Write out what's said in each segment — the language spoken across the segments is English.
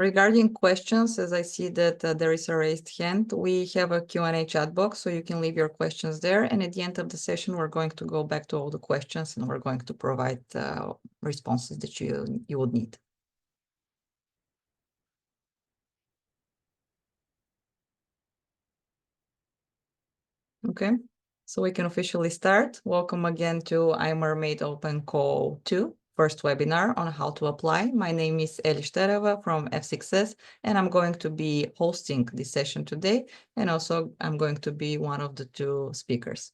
Regarding questions, as I see that there is a raised hand, we have a Q&A chat box, so you can leave your questions there. And at the end of the session, we're going to go back to all the questions and we're going to provide responses that you would need. Okay, so we can officially start. Welcome again to IMERMAID Open Call 2, first webinar on how to apply. My name is Ellie Shtereva from F6S, and I'm going to be hosting this session today. And also I'm going to be one of the two speakers.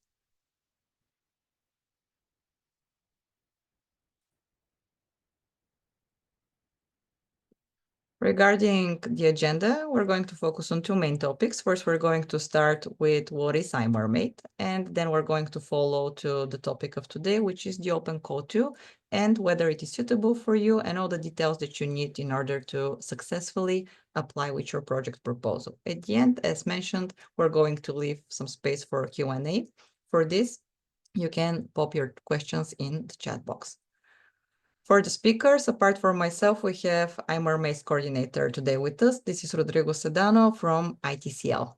Regarding the agenda, we're going to focus on two main topics. First, we're going to start with what is IMERMAID, and then we're going to follow to the topic of today, which is the Open Call 2, and whether it is suitable for you and all the details that you need in order to successfully apply with your project proposal. At the end, as mentioned, we're going to leave some space for Q&A. For this, you can pop your questions in the chat box. For the speakers, apart from myself, we have IMERMAID's coordinator today with us. This is Rodrigo Sedano from ITCL.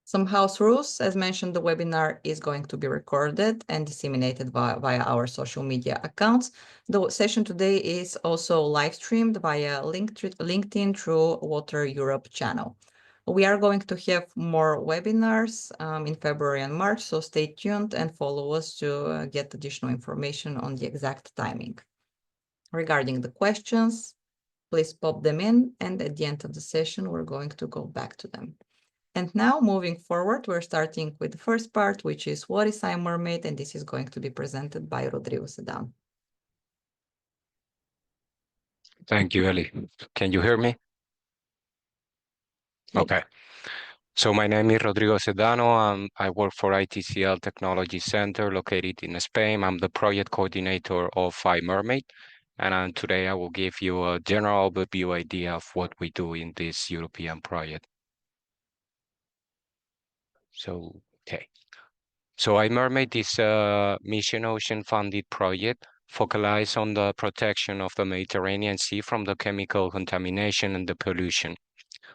Some house rules. As mentioned, the webinar is going to be recorded and disseminated via our social media accounts. The session today is also live streamed via LinkedIn through Water Europe channel. We are going to have more webinars in February and March, so stay tuned and follow us to get additional information on the exact timing. Regarding the questions, please pop them in, and at the end of the session, we're going to go back to them. And now, moving forward, we're starting with the first part, which is what is IMERMAID, and this is going to be presented by Rodrigo Sedano. Thank you, Ellie. Can you hear me? Okay. So my name is Rodrigo Sedano. I work for ITCL Technology Centre located in Spain. I'm the project coordinator of IMERMAID. And today I will give you a general overview idea of what we do in this European project. So, okay. So IMERMAID is a Mission Ocean funded project focused on the protection of the Mediterranean Sea from the chemical contamination and the pollution.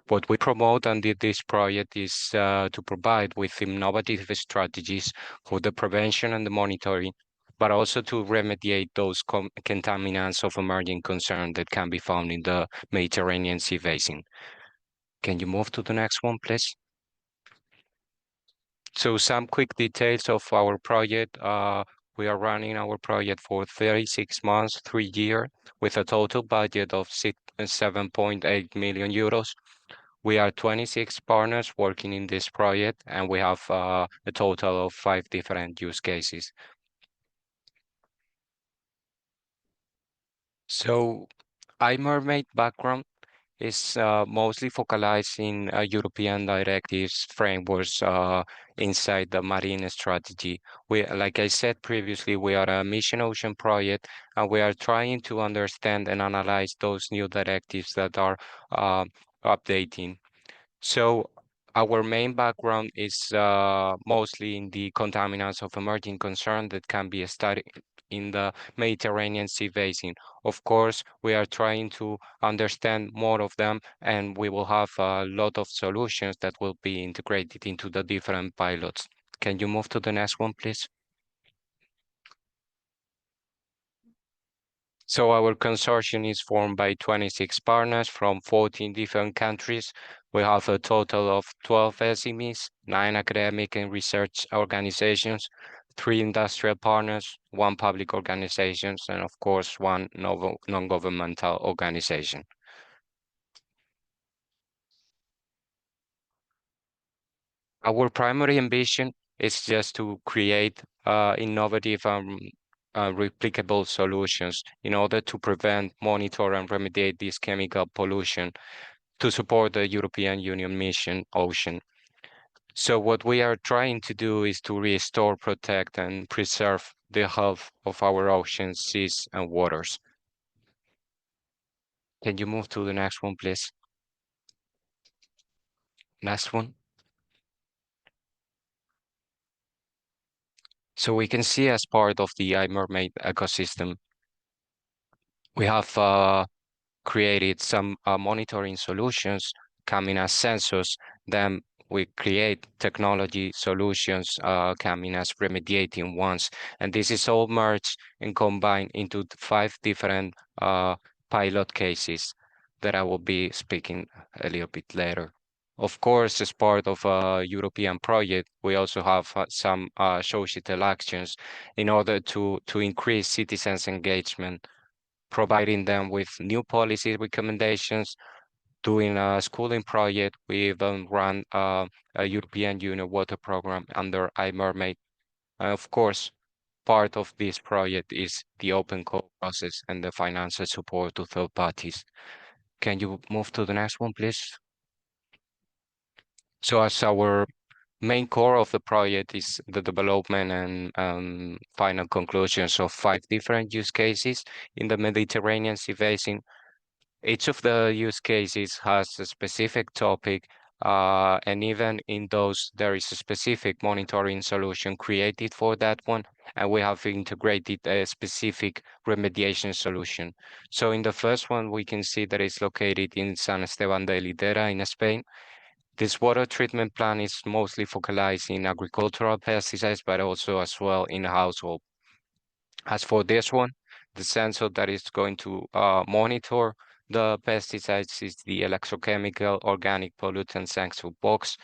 What we promote under this project is to provide with innovative strategies for the prevention and the monitoring, but also to remediate those contaminants of emerging concern that can be found in the Mediterranean Sea basin. Can you move to the next one, please? So some quick details of our project. We are running our project for 36 months, 3 years, with a total budget of 7.8 million euros. We are 26 partners working in this project, and we have a total of 5 different use cases. So IMERMAID background is mostly focused in European directives frameworks inside the marine strategy. Like I said previously, we are a Mission Ocean project, and we are trying to understand and analyze those new directives that are updating. So our main background is mostly in the contaminants of emerging concern that can be studied in the Mediterranean Sea basin. Of course, we are trying to understand more of them, and we will have a lot of solutions that will be integrated into the different pilots. Can you move to the next one, please? So our consortium is formed by 26 partners from 14 different countries. We have a total of 12 SMEs, 9 academic and research organizations, 3 industrial partners, 1 public organization, and of course, 1 non-governmental organization. Our primary ambition is just to create innovative replicable solutions in order to prevent, monitor, and remediate this chemical pollution to support the European Union Mission Ocean. So what we are trying to do is to restore, protect, and preserve the health of our oceans, seas, and waters. Can you move to the next one, please? Last one. So we can see as part of the IMERMAID ecosystem, We have created some monitoring solutions coming as sensors. Then we create technology solutions coming as remediating ones. And this is all merged and combined into 5 different pilot cases that I will be speaking a little bit later. Of course, as part of a European project, we also have some societal actions in order to increase citizens' engagement, providing them with new policy recommendations, doing a schooling project. We even run a European Union water program under IMERMAID. And of course, part of this project is the open call process and the financial support to third parties. Can you move to the next one, please? So as our main core of the project is the development and final conclusions of 5 different use cases in the Mediterranean Sea Basin. Each of the use cases has a specific topic, and even in those, there is a specific monitoring solution created for that one, and we have integrated a specific remediation solution. So in the first one, we can see that it's located in San Esteban de Lidera in Spain. This water treatment plant is mostly focalized in agricultural pesticides, but also as well in household. As for this one, the sensor that is going to monitor the pesticides is the electrochemical organic pollutant sensor box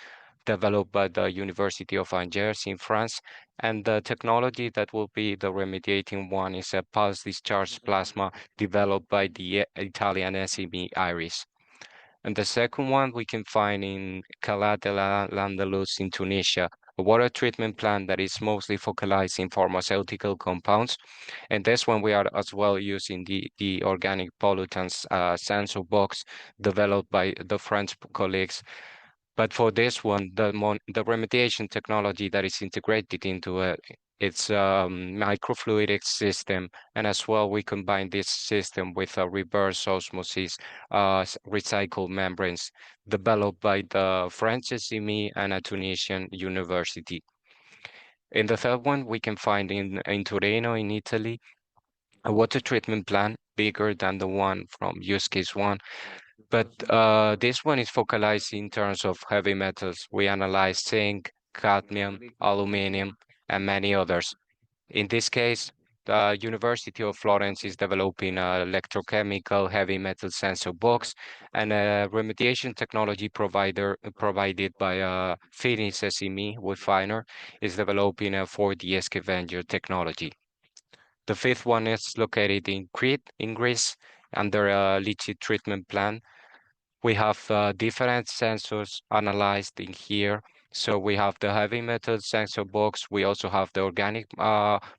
developed by the University of Angers in France. And the technology that will be the remediating one is a pulse discharge plasma developed by the Italian SME Iris. And the second one we can find in Calat el Andalus in Tunisia, a water treatment plant that is mostly focalized in pharmaceutical compounds. And this one we are as well using the organic pollutants sensor box developed by the French colleagues. But for this one, the remediation technology that is integrated into it, it's a microfluidic system, and as well we combine this system with a reverse osmosis recycled membranes developed by the French SME and a Tunisian university. In the third one, we can find in Torino, in Italy, a water treatment plant bigger than the one from use case one. But this one is focalized in terms of heavy metals. We analyze zinc, cadmium, aluminum, and many others. In this case, the University of Florence is developing an electrochemical heavy metal sensor box, and a remediation technology provider provided by a Finnish SME refiner is developing a 4D scavenger technology. The fifth one is located in Crete, in Greece, under a leachate treatment plant. We have different sensors analyzed in here. So we have the heavy metal sensor box. We also have the organic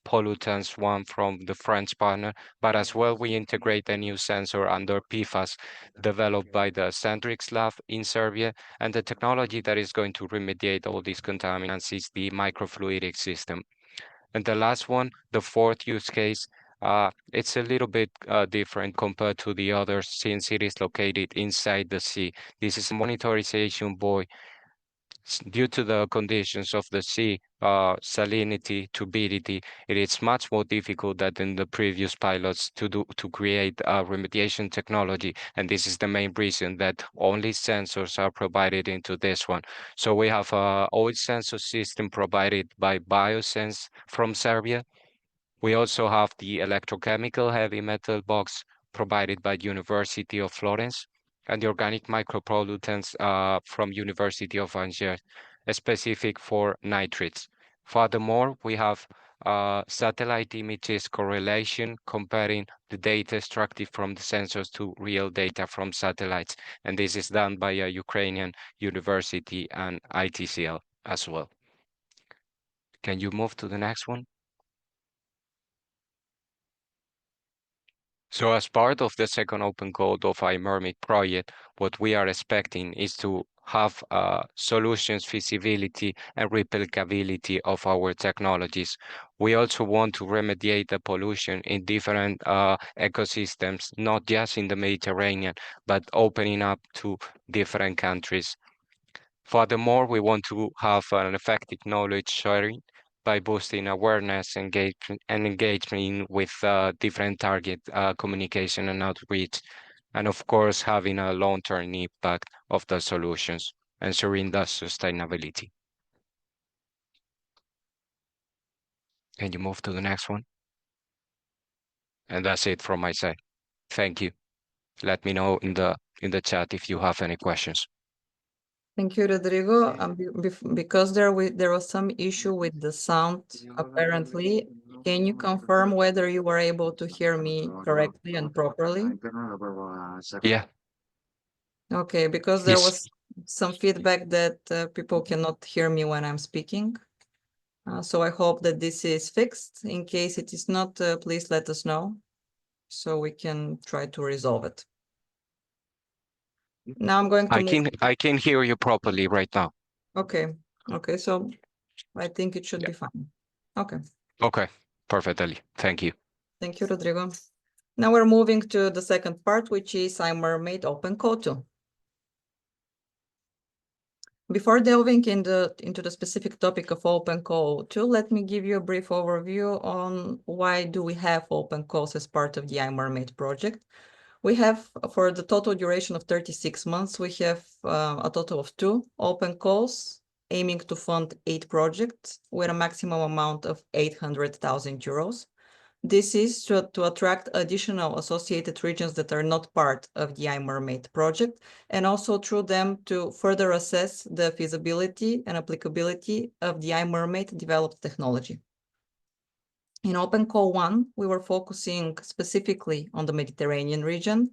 pollutants one from the French partner, but as well we integrate a new sensor under PFAS developed by the Centrix lab in Serbia. And the technology that is going to remediate all these contaminants is the microfluidic system. And the last one, the fourth use case, it's a little bit different compared to the others since it is located inside the sea. This is a monitorization buoy. Due to the conditions of the sea, salinity, turbidity, it is much more difficult than in the previous pilots to create a remediation technology. And this is the main reason that only sensors are provided into this one. So we have a oil sensor system provided by Biosense from Serbia. We also have the electrochemical heavy metal box provided by University of Florence and the organic micropollutants from University of Angers, specific for nitrates. Furthermore, we have satellite images correlation comparing the data extracted from the sensors to real data from satellites. And this is done by a Ukrainian university and ITCL as well. Can you move to the next one? So as part of the second open code of IMERMAID project, what we are expecting is to have solutions feasibility and replicability of our technologies. We also want to remediate the pollution in different ecosystems, not just in the Mediterranean, but opening up to different countries. Furthermore, we want to have an effective knowledge sharing by boosting awareness, engagement with different target communication and outreach, and of course having a long-term impact of the solutions, ensuring the sustainability. Can you move to the next one? And that's it from my side. Thank you. Let me know in the chat if you have any questions. Thank you, Rodrigo. Because there was some issue with the sound, apparently. Can you confirm whether you were able to hear me correctly and properly? Yeah. Okay, because there was some feedback that people cannot hear me when I'm speaking. So I hope that this is fixed. In case it is not, please let us know so we can try to resolve it. Now I'm going to I can hear you properly right now. Okay. Okay, so I think it should be fine. Okay. Okay, perfectly. Thank you. Thank you, Rodrigo. Now we're moving to the second part, which is IMERMAID Open Call 2. Before delving into the specific topic of Open Call 2, let me give you a brief overview on why do we have open calls as part of the IMERMAID project. We have, for the total duration of 36 months, we have a total of 2 open calls aiming to fund 8 projects with a maximum amount of 800,000 euros. This is to attract additional associated regions that are not part of the IMERMAID project, and also through them to further assess the feasibility and applicability of the IMERMAID developed technology. In Open Call 1, we were focusing specifically on the Mediterranean region,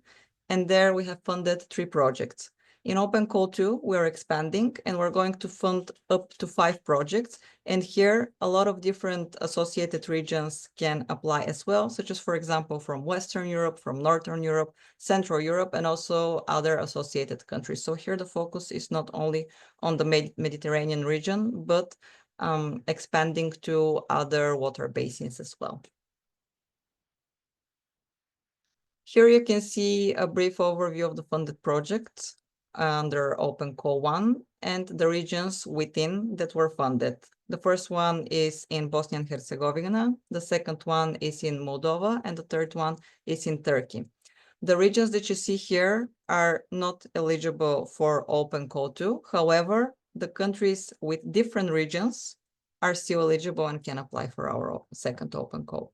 and there we have funded 3 projects. In Open Call 2, we are expanding and we're going to fund up to 5 projects. And here, a lot of different associated regions can apply as well, such as, for example, from Western Europe, from Northern Europe, Central Europe, and also other associated countries. So here the focus is not only on the Mediterranean region, but expanding to other water basins as well. Here you can see a brief overview of the funded projects under Open Call 1 and the regions within that were funded. The first one is in Bosnia and Herzegovina, the second one is in Moldova, and the third one is in Turkey. The regions that you see here are not eligible for Open Call 2. However, the countries with different regions are still eligible and can apply for our second Open Call.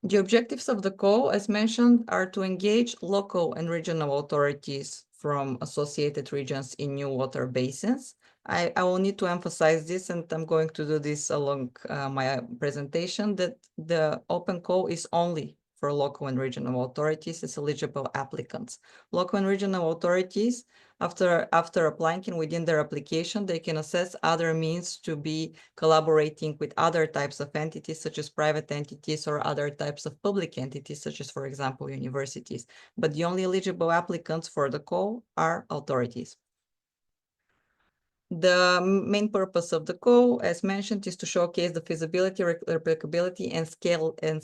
The objectives of the call, as mentioned, are to engage local and regional authorities from associated regions in new water basins. I will need to emphasize this, and I'm going to do this along my presentation, that the open call is only for local and regional authorities as eligible applicants. Local and regional authorities, after applying and within their application, they can assess other means to be collaborating with other types of entities, such as private entities or other types of public entities, such as, for example, universities. But the only eligible applicants for the call are authorities. The main purpose of the call, as mentioned, is to showcase the feasibility, replicability, and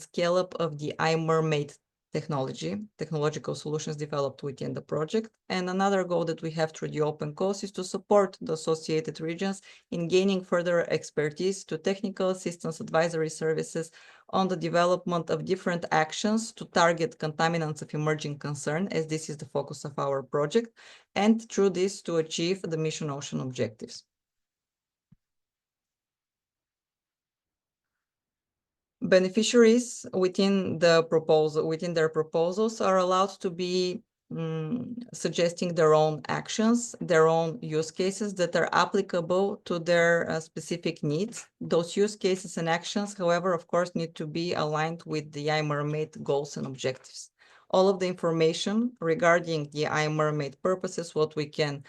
scale up of the IMERMAID technological solutions developed within the project. And another goal that we have through the open calls is to support the associated regions in gaining further expertise to technical assistance advisory services on the development of different actions to target contaminants of emerging concern, as this is the focus of our project, and through this to achieve the mission ocean objectives. Beneficiaries within their proposals are allowed to be suggesting their own actions, their own use cases that are applicable to their specific needs. Those use cases and actions, however, of course, need to be aligned with the IMERMAID goals and objectives. All of the information regarding the IMERMAID purposes, what we can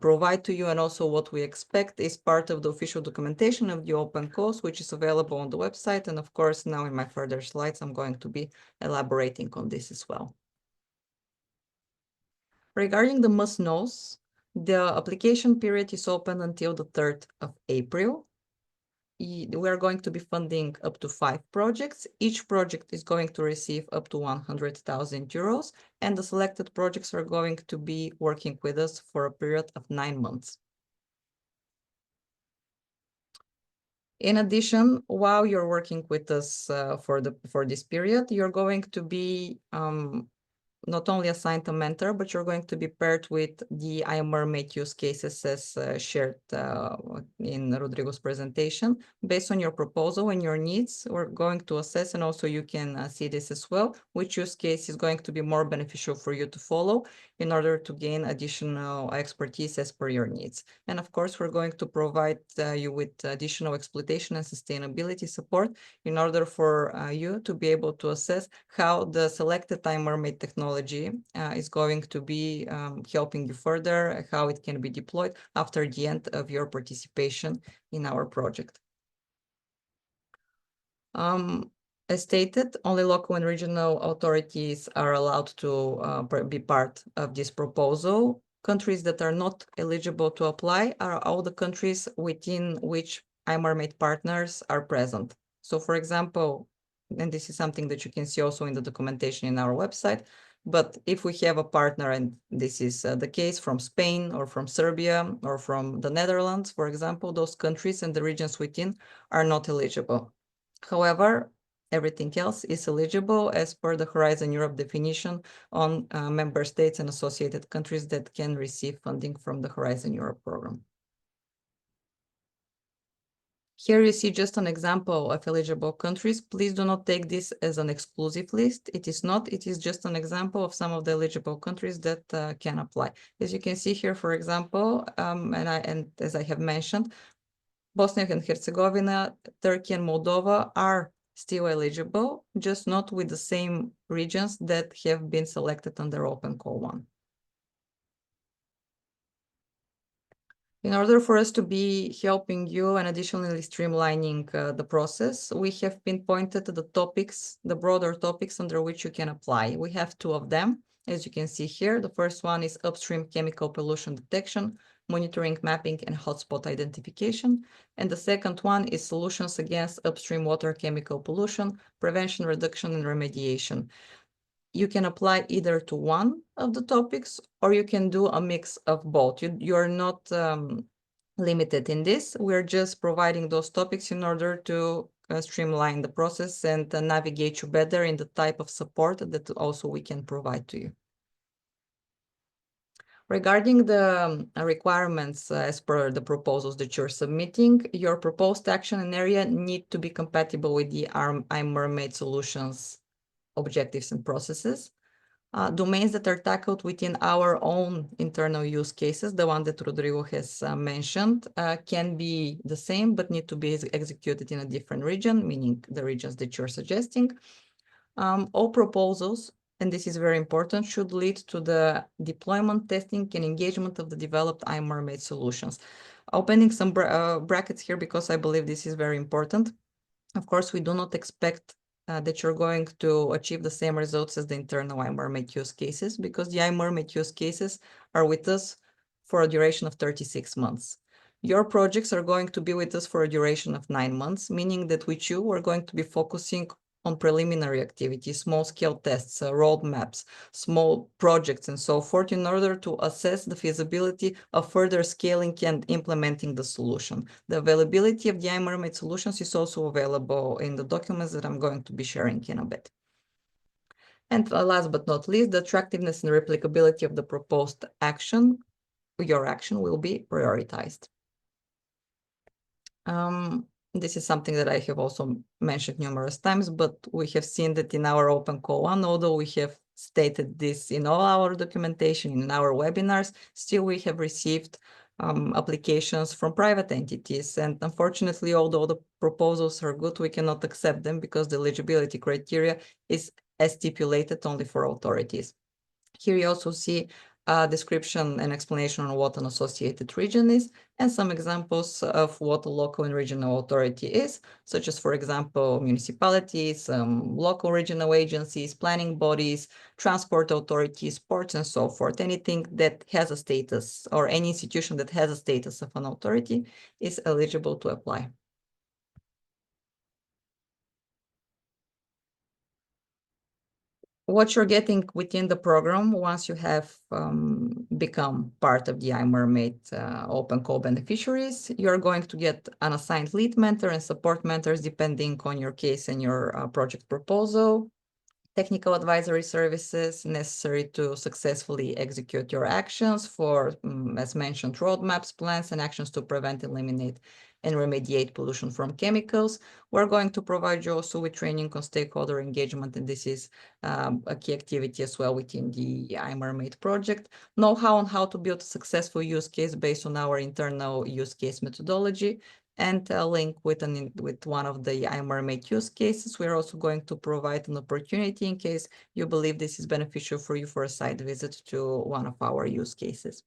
provide to you, and also what we expect, is part of the official documentation of the open calls, which is available on the website. And of course, now in my further slides, I'm going to be elaborating on this as well. Regarding the must-knows, the application period is open until the 3rd of April. We are going to be funding up to 5 projects. Each project is going to receive up to 100,000 euros, and the selected projects are going to be working with us for a period of 9 months. In addition, while you're working with us for this period, you're going to be not only assigned a mentor, but you're going to be paired with the IMERMAID use cases as shared in Rodrigo's presentation. Based on your proposal and your needs, we're going to assess, and also you can see this as well, which use case is going to be more beneficial for you to follow in order to gain additional expertise as per your needs. And of course, we're going to provide you with additional exploitation and sustainability support in order for you to be able to assess how the selected IMERMAID technology is going to be helping you further, how it can be deployed after the end of your participation in our project. As stated, only local and regional authorities are allowed to be part of this proposal. Countries that are not eligible to apply are all the countries within which IMERMAID partners are present. So for example, and this is something that you can see also in the documentation in our website, but if we have a partner, and this is the case from Spain or from Serbia or from the Netherlands, for example, those countries and the regions within are not eligible. However, everything else is eligible as per the Horizon Europe definition on member states and associated countries that can receive funding from the Horizon Europe program. Here you see just an example of eligible countries. Please do not take this as an exclusive list. It is not. It is just an example of some of the eligible countries that can apply. As you can see here, for example, and as I have mentioned, Bosnia and Herzegovina, Turkey, and Moldova are still eligible, just not with the same regions that have been selected under Open Call 1. In order for us to be helping you and additionally streamlining the process, we have pinpointed the topics, the broader topics under which you can apply. We have 2 of them, as you can see here. The first one is upstream chemical pollution detection, monitoring, mapping, and hotspot identification. And the second one is solutions against upstream water chemical pollution, prevention, reduction, and remediation. You can apply either to one of the topics, or you can do a mix of both. You're not limited in this. We're just providing those topics in order to streamline the process and navigate you better in the type of support that also we can provide to you. Regarding the requirements as per the proposals that you're submitting, your proposed action and area need to be compatible with the IMERMAID solutions objectives and processes. Domains that are tackled within our own internal use cases, the one that Rodrigo has mentioned, can be the same, but need to be executed in a different region, meaning the regions that you're suggesting. All proposals, and this is very important, should lead to the deployment, testing, and engagement of the developed IMERMAID solutions. Opening some brackets here because I believe this is very important. Of course, we do not expect that you're going to achieve the same results as the internal IMERMAID use cases, because the IMERMAID use cases are with us for a duration of 36 months. Your projects are going to be with us for a duration of 9 months, meaning that with you, we're going to be focusing on preliminary activities, small-scale tests, roadmaps, small projects, and so forth, in order to assess the feasibility of further scaling and implementing the solution. The availability of the IMERMAID solutions is also available in the documents that I'm going to be sharing in a bit. And last but not least, the attractiveness and replicability of the proposed action, your action will be prioritized. This is something that I have also mentioned numerous times, but we have seen that in our Open Call 1, although we have stated this in all our documentation, in our webinars, still we have received applications from private entities. And unfortunately, although the proposals are good, we cannot accept them because the eligibility criteria is as stipulated only for authorities. Here you also see a description and explanation on what an associated region is, and some examples of what a local and regional authority is, such as, for example, municipalities, local regional agencies, planning bodies, transport authorities, ports, and so forth. Anything that has a status, or any institution that has a status of an authority, is eligible to apply. what you're getting within the program once you have become part of the IMERMAID Open Call beneficiaries. You're going to get an assigned lead mentor and support mentors depending on your case and your project proposal, technical advisory services necessary to successfully execute your actions for, as mentioned, roadmaps, plans, and actions to prevent, eliminate, and remediate pollution from chemicals. We're going to provide you also with training on stakeholder engagement, and this is a key activity as well within the IMERMAID project. Know-how on how to build a successful use case based on our internal use case methodology, and a link with one of the IMERMAID use cases. We're also going to provide an opportunity in case you believe this is beneficial for you for a site visit to one of our use cases.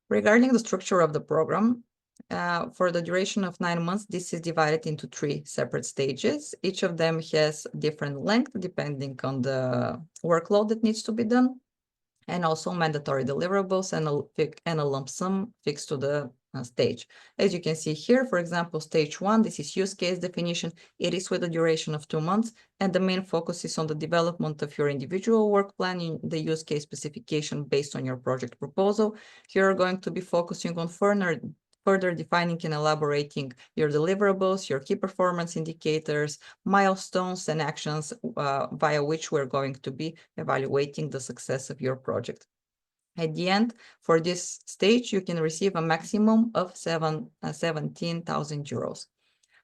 Regarding the structure of the program, for the duration of 9 months, this is divided into 3 separate stages. Each of them has different length depending on the workload that needs to be done, and also mandatory deliverables and a lump sum fixed to the stage. As you can see here, for example, stage 1, this is use case definition. It is with a duration of 2 months, and the main focus is on the development of your individual work plan in the use case specification based on your project proposal. Here you're going to be focusing on further defining and elaborating your deliverables, your key performance indicators, milestones, and actions via which we're going to be evaluating the success of your project. At the end, for this stage, you can receive a maximum of 17,000 euros.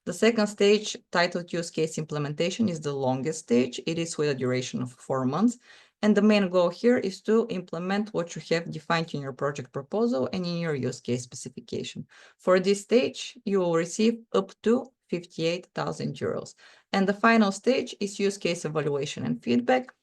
The second stage, titled Use Case Implementation, is the longest stage. It is with a duration of 4 months. And the main goal here is to implement what you have defined in your project proposal and in your use case specification. For this stage, you will receive up to 58,000 euros. And the final stage is use case evaluation and feedback.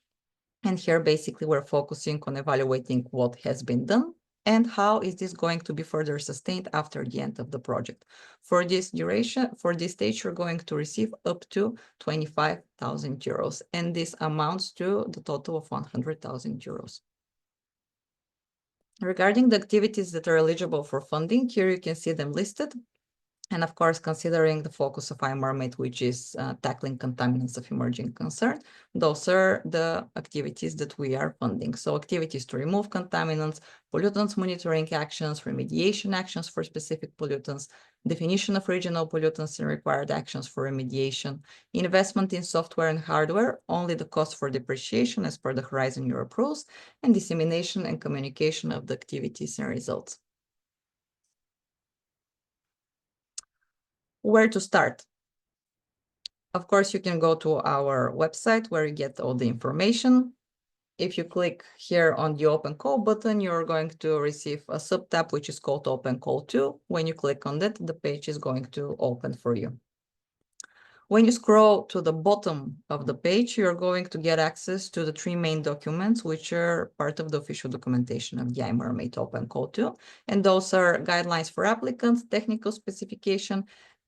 And here, basically, we're focusing on evaluating what has been done and how is this going to be further sustained after the end of the project. For this duration, for this stage, you're going to receive up to 25,000 euros, and this amounts to the total of 100,000 euros. Regarding the activities that are eligible for funding, here you can see them listed. And of course, considering the focus of IMERMAID, which is tackling contaminants of emerging concern, those are the activities that we are funding. So activities to remove contaminants, pollutants monitoring actions, remediation actions for specific pollutants, definition of regional pollutants and required actions for remediation, investment in software and hardware, only the cost for depreciation as per the Horizon Europe rules, and dissemination and communication of the activities and results. Where to start? Of course, you can go to our website where you get all the information. If you click here on the Open Call button, you're going to receive a sub-tab which is called Open Call 2. When you click on that, the page is going to open for you. When you scroll to the bottom of the page, you're going to get access to the 3 main documents, which are part of the official documentation of the IMERMAID Open Call 2. And those are guidelines for applicants, technical specification,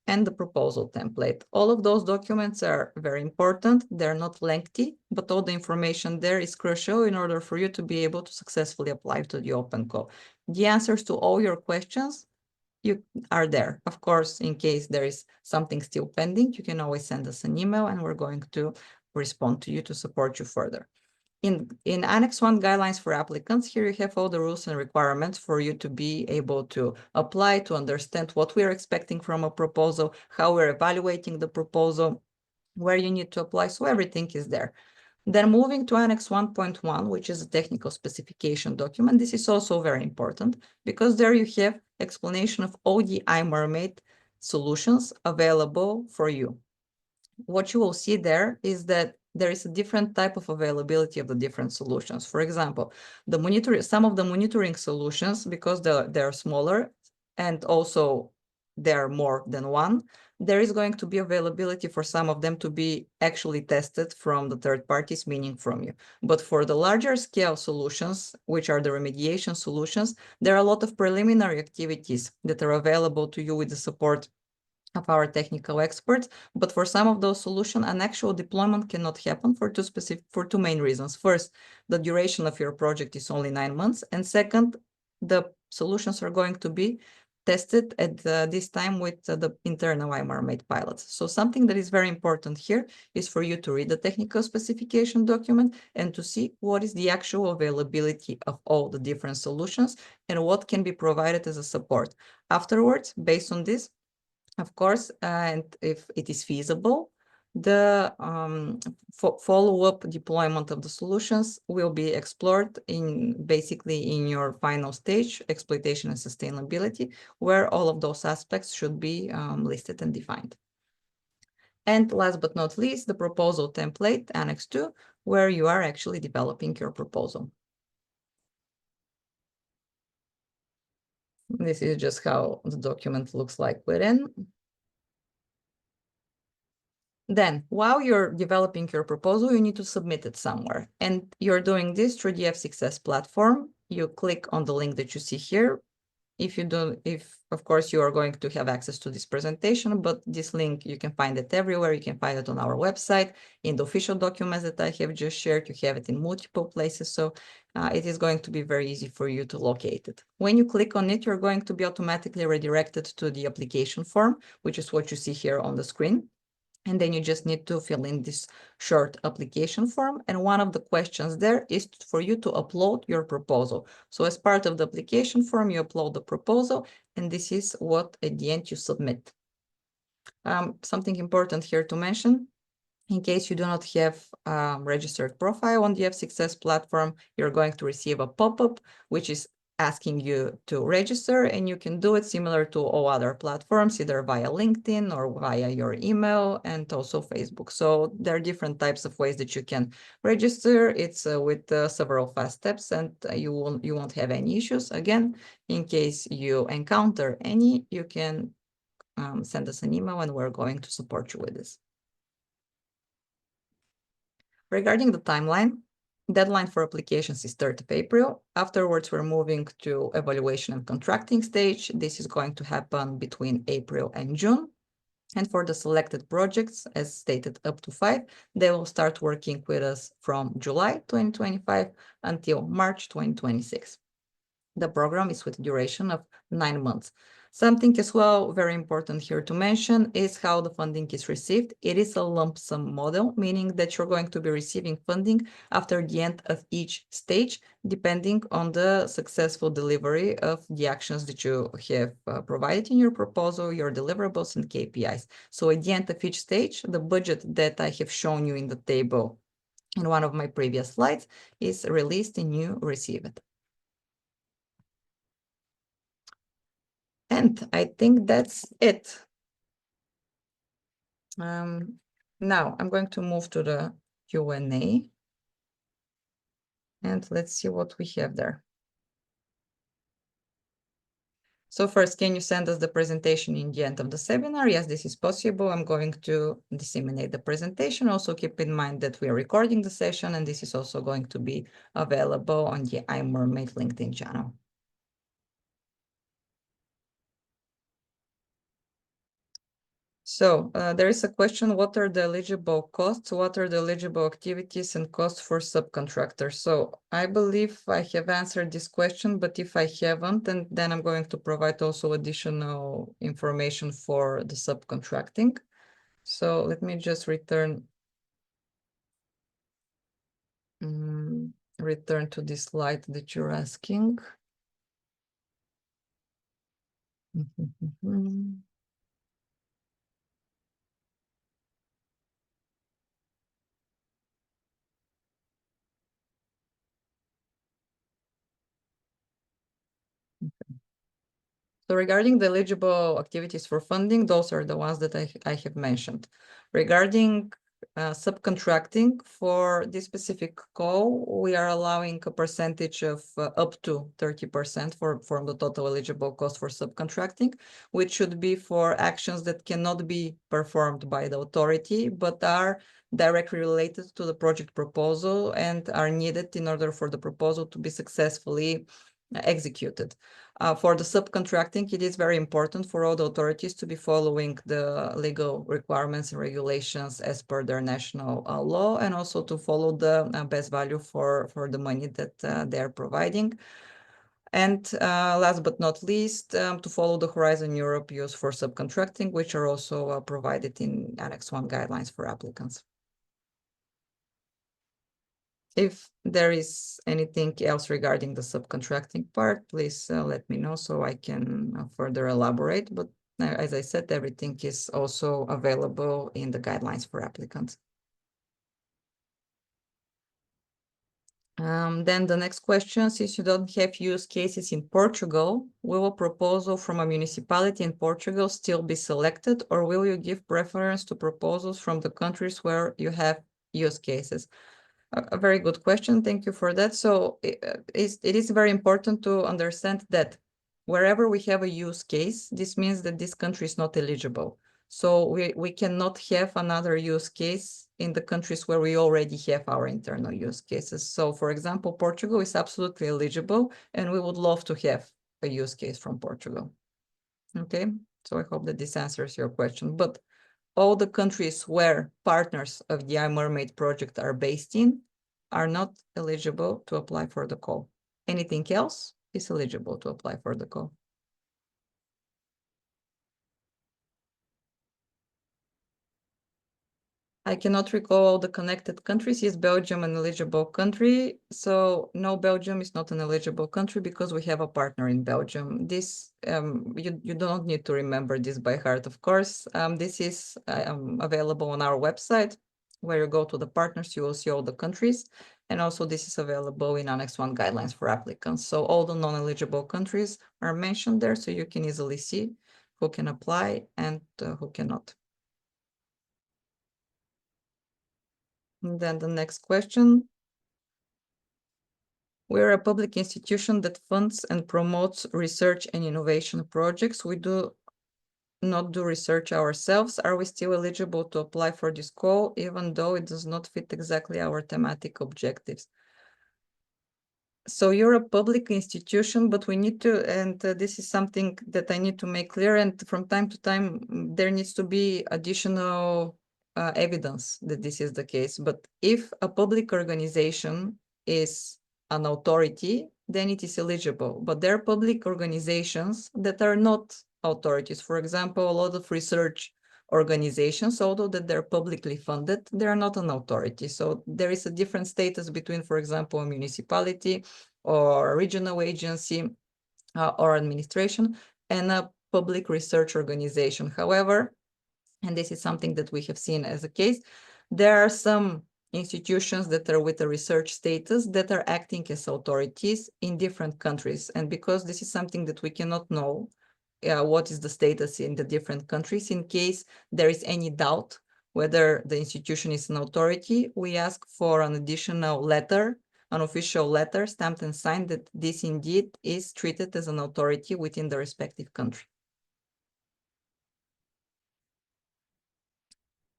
and the proposal template. All of those documents are very important. They're not lengthy, but all the information there is crucial in order for you to be able to successfully apply to the Open Call. The answers to all your questions you are there. Of course, in case there is something still pending, you can always send us an email and we're going to respond to you to support you further. In Annex 1 guidelines for applicants, here you have all the rules and requirements for you to be able to apply, to understand what we're expecting from a proposal, how we're evaluating the proposal, where you need to apply, so everything is there. Then moving to Annex 1.1, which is a technical specification document. This is also very important because there you have explanation of all the IMERMAID solutions available for you. What you will see there is that there is a different type of availability of the different solutions. For example, some of the monitoring solutions, because they're smaller and also there are more than one, there is going to be availability for some of them to be actually tested from the third parties, meaning from you. But for the larger scale solutions, which are the remediation solutions, there are a lot of preliminary activities that are available to you with the support of our technical experts. But for some of those solutions, an actual deployment cannot happen for two main reasons. First, the duration of your project is only 9 months. And second, the solutions are going to be tested at this time with the internal IMERMAID pilots. So something that is very important here is for you to read the technical specification document and to see what is the actual availability of all the different solutions and what can be provided as a support. Afterwards, based on this, of course, and if it is feasible, the follow-up deployment of the solutions will be explored basically in your final stage, exploitation and sustainability, where all of those aspects should be listed and defined. And last but not least, the proposal template, Annex 2, where you are actually developing your proposal. This is just how the document looks like within. Then, while you're developing your proposal, you need to submit it somewhere. And you're doing this through the F6S platform. You click on the link that you see here. If of course, you are going to have access to this presentation, but this link, you can find it everywhere. You can find it on our website, in the official documents that I have just shared. You have it in multiple places. So it is going to be very easy for you to locate it. When you click on it, you're going to be automatically redirected to the application form, which is what you see here on the screen. And then you just need to fill in this short application form. And one of the questions there is for you to upload your proposal. So as part of the application form, you upload the proposal, and this is what at the end you submit. Something important here to mention, in case you do not have a registered profile on the F6S platform, you're going to receive a pop-up, which is asking you to register, and you can do it similar to all other platforms, either via LinkedIn or via your email and also Facebook. So there are different types of ways that you can register. It's with several fast steps, and you won't have any issues. Again, in case you encounter any, you can send us an email and we're going to support you with this. Regarding the timeline, deadline for applications is 3rd of April. Afterwards, we're moving to evaluation and contracting stage. This is going to happen between April and June. And for the selected projects, as stated, up to 5, they will start working with us from July 2025 until March 2026. The program is with a duration of 9 months. Something as well very important here to mention is how the funding is received. It is a lump sum model, meaning that you're going to be receiving funding after the end of each stage, depending on the successful delivery of the actions that you have provided in your proposal, your deliverables and KPIs. So at the end of each stage, the budget that I have shown you in the table in one of my previous slides is released and you receive it. And I think that's it. Now I'm going to move to the Q&A. And let's see what we have there. So first, can you send us the presentation in the end of the seminar? Yes, this is possible. I'm going to disseminate the presentation. Also keep in mind that we are recording the session, and this is also going to be available on the IMERMAID LinkedIn channel. So there is a question, what are the eligible costs? What are the eligible activities and costs for subcontractors? So I believe I have answered this question, but if I haven't, then I'm going to provide also additional information for the subcontracting. So let me just return to this slide that you're asking. So regarding the eligible activities for funding, those are the ones that I have mentioned. Regarding subcontracting, for this specific call, we are allowing a percentage of up to 30% for the total eligible cost for subcontracting, which should be for actions that cannot be performed by the authority, but are directly related to the project proposal and are needed in order for the proposal to be successfully executed. For the subcontracting, it is very important for all the authorities to be following the legal requirements and regulations as per their national law, and also to follow the best value for the money that they are providing. And last but not least, to follow the Horizon Europe use for subcontracting, which are also provided in Annex 1 guidelines for applicants. If there is anything else regarding the subcontracting part, please let me know so I can further elaborate. But as I said, everything is also available in the guidelines for applicants. Then the next question, since you don't have use cases in Portugal, will a proposal from a municipality in Portugal still be selected, or will you give preference to proposals from the countries where you have use cases? A very good question. Thank you for that. So it is very important to understand that wherever we have a use case, this means that this country is not eligible. So we cannot have another use case in the countries where we already have our internal use cases. So for example, Portugal is absolutely eligible, and we would love to have a use case from Portugal. Okay, so I hope that this answers your question. But all the countries where partners of the IMERMAID project are based in are not eligible to apply for the call. Anything else is eligible to apply for the call. I cannot recall all the connected countries. Is Belgium an eligible country? So no, Belgium is not an eligible country because we have a partner in Belgium. This you don't need to remember this by heart, of course. This is available on our website. Where you go to the partners, you will see all the countries. And also this is available in Annex 1 guidelines for applicants. So all the non-eligible countries are mentioned there, so you can easily see who can apply and who cannot. And then the next question. We're a public institution that funds and promotes research and innovation projects. We do not do research ourselves. Are we still eligible to apply for this call, even though it does not fit exactly our thematic objectives? So you're a public institution, but we need to, and this is something that I need to make clear, and from time to time, there needs to be additional evidence that this is the case. But if a public organization is an authority, then it is eligible. But there are public organizations that are not authorities. For example, a lot of research organizations, although that they're publicly funded, they're not an authority. So there is a different status between, for example, a municipality or a regional agency or administration and a public research organization. However, and this is something that we have seen as a case, there are some institutions that are with a research status that are acting as authorities in different countries. And because this is something that we cannot know, what is the status in the different countries, in case there is any doubt whether the institution is an authority, we ask for an additional letter, an official letter stamped and signed that this indeed is treated as an authority within the respective country.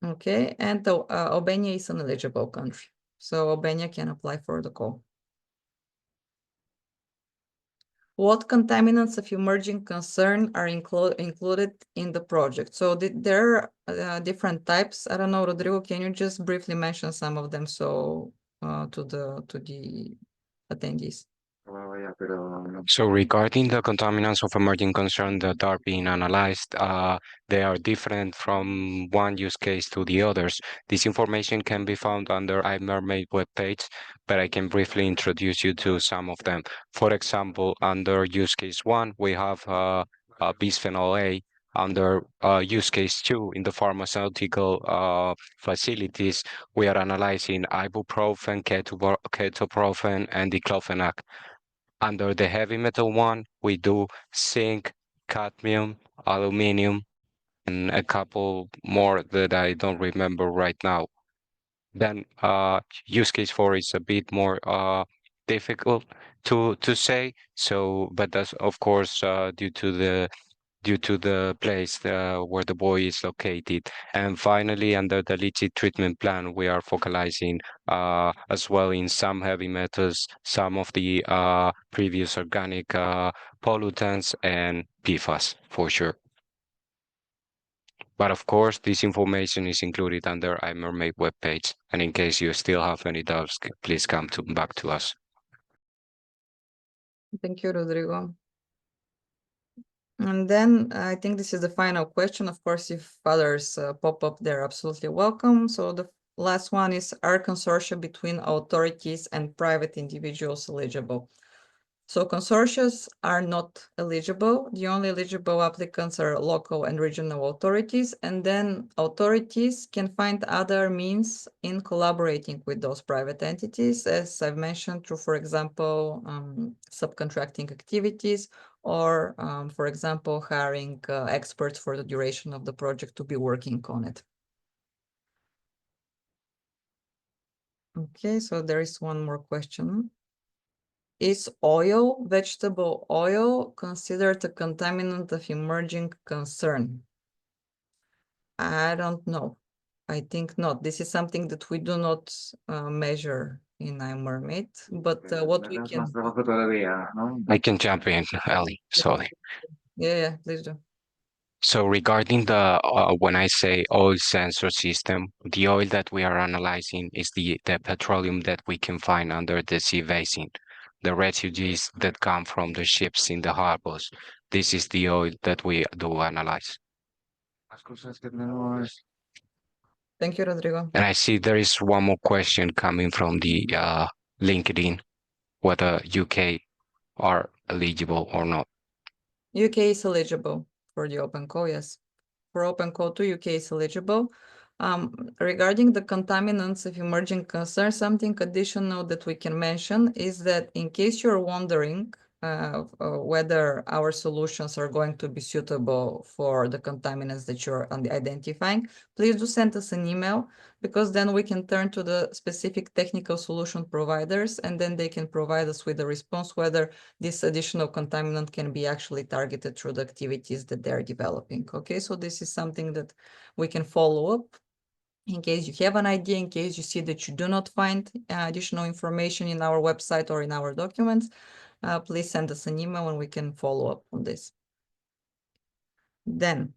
Okay, and Albania is an eligible country, so Albania can apply for the call. What contaminants of emerging concern are included in the project? So there are different types. I don't know, Rodrigo, can you just briefly mention some of them so to the attendees? So regarding the contaminants of emerging concern that are being analyzed, they are different from one use case to the others. This information can be found under IMERMAID webpage, but I can briefly introduce you to some of them. For example, under use case 1, we have bisphenol A. Under use case 2, in the pharmaceutical facilities, we are analyzing ibuprofen, ketoprofen, and diclofenac. Under the heavy metal one, we do zinc, cadmium, aluminum, and a couple more that I don't remember right now. Then use case 4 is a bit more difficult to say. So, but that's of course due to the place where the boy is located. And finally, under the leachate treatment plan, we are focalizing as well in some heavy metals, some of the previous organic pollutants and PFAS for sure. But of course, this information is included under IMERMAID webpage. And in case you still have any doubts, please come back to us. Thank you, Rodrigo. And then I think this is the final question. Of course, if others pop up, they're absolutely welcome. So the last one is, are consortia between authorities and private individuals eligible? So consortia are not eligible. The only eligible applicants are local and regional authorities, and then authorities can find other means in collaborating with those private entities, as I've mentioned, through, for example, subcontracting activities, or, for example, hiring experts for the duration of the project to be working on it. Okay, so there is one more question. Is oil, vegetable oil, considered a contaminant of emerging concern? I don't know. I think not. This is something that we do not measure in IMERMAID, but what we can... I can jump in, Ellie. Sorry. Yeah, please do. So regarding the when I say oil sensor system, the oil that we are analyzing is the petroleum that we can find under the sea basin, the residues that come from the ships in the harbors. This is the oil that we do analyze. Thank you, Rodrigo. And I see there is one more question coming from the LinkedIn, whether UK are eligible or not. UK is eligible for the open call, yes. For open call to UK is eligible. Regarding the contaminants of emerging concern, something additional that we can mention is that in case you're wondering whether our solutions are going to be suitable for the contaminants that you're identifying, please do send us an email, because then we can turn to the specific technical solution providers, and then they can provide us with a response whether this additional contaminant can be actually targeted through the activities that they're developing. Okay, so this is something that we can follow up. In case you have an idea, in case you see that you do not find additional information in our website or in our documents, please send us an email and we can follow up on this. Then,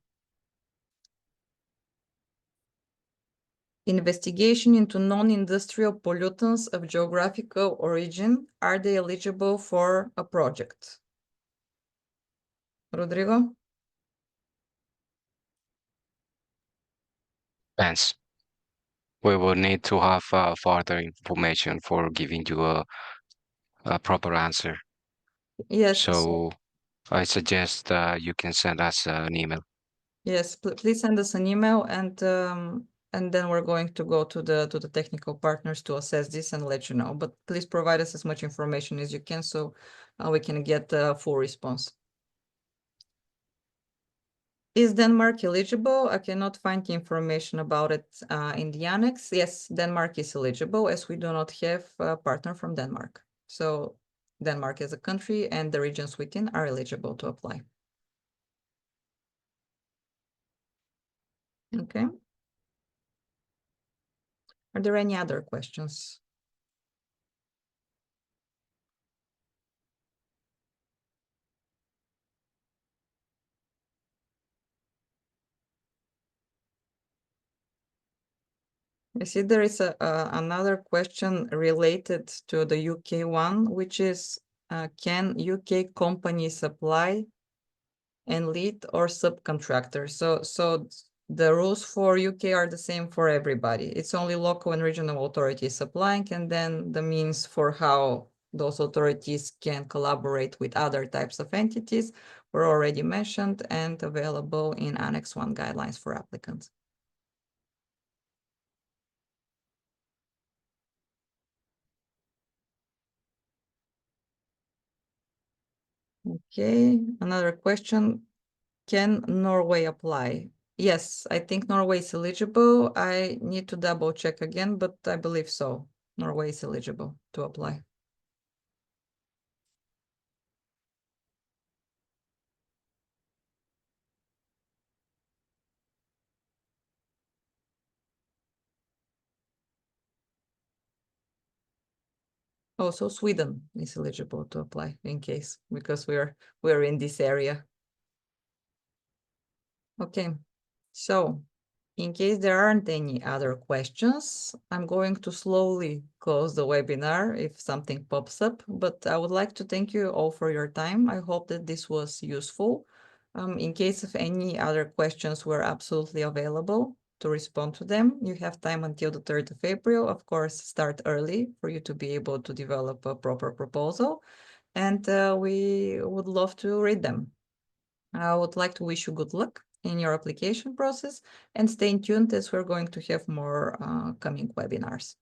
investigation into non-industrial pollutants of geographical origin, are they eligible for a project? Rodrigo? Depends. We will need to have further information for giving you a proper answer. Yes. So I suggest you can send us an email. Yes, please send us an email, and then we're going to go to the technical partners to assess this and let you know. But please provide us as much information as you can, so we can get a full response. Is Denmark eligible? I cannot find information about it in the annex. Yes, Denmark is eligible, as we do not have a partner from Denmark. So Denmark as a country and the regions within are eligible to apply. Okay. Are there any other questions? I see there is another question related to the UK one, which is, can UK companies apply and lead or subcontractors? So the rules for UK are the same for everybody. It's only local and regional authorities applying, and then the means for how those authorities can collaborate with other types of entities were already mentioned and available in Annex 1 guidelines for applicants. Okay, another question. Can Norway apply? Yes, I think Norway is eligible. I need to double check again, but I believe so. Norway is eligible to apply. Also, Sweden is eligible to apply in case, because we're in this area. Okay, so In case there aren't any other questions, I'm going to slowly close the webinar if something pops up, but I would like to thank you all for your time. I hope that this was useful. In case of any other questions, we're absolutely available to respond to them. You have time until the 3rd of April. Of course, start early for you to be able to develop a proper proposal, and we would love to read them. I would like to wish you good luck in your application process and stay tuned as we're going to have more coming webinars.